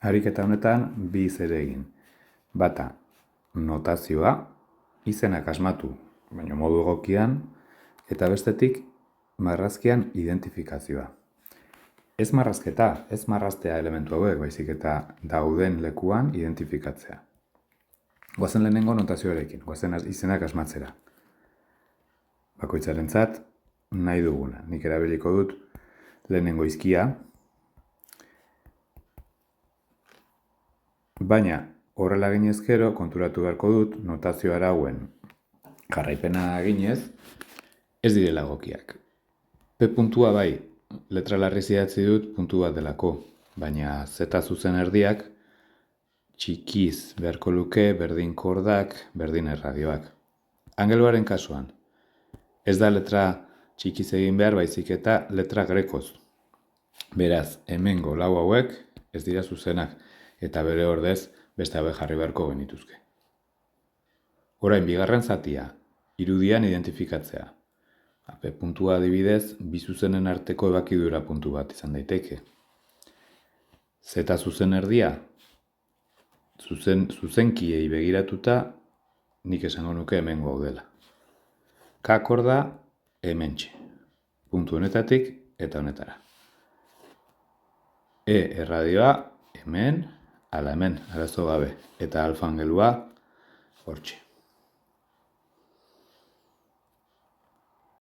Ariketa honetan bi zere egin. Bata, notazioa, izenak asmatu, baina modu egokian, eta bestetik, marrazkian identifikazioa. Ez marrazketa, ez marraztea elementu hauek, baizik eta dauden lekuan identifikatzea. Goazen lehenengo notazioarekin, goazen izenak asmatzera. Bakoitzarentzat nahi duguna. Nik erabiliko dut lehenengo hizkia, baina horrela ginez gero konturatu beharko dut notazio arauen jarraipena eginez ez direla egokiak. P puntua bai, letra larriz idatzi dut puntu bat delako, baina Z zuzen erdiak txikiz beharko luke berdin kordak, berdin erradioak. Angeluaren kasuan, ez da letra txikiz egin behar, baizik eta letra grekoz. Beraz, hemengo lau hauek ez dira zuzenak, eta bere ordez beste hauek jarri beharko genituzke. Orain, bigarren zatia, irudian identifikatzea. P puntua adibidez, bi zuzenen arteko ebakidura puntu bat izan daiteke. Z zuzen erdia, zuzenkiei begiratuta, nik esango nuke hemengo gaudela. K korda hementxe, puntu honetatik eta honetara. E erradioa hemen, ala hemen, arazo gabe, eta alfa angelua hortxe.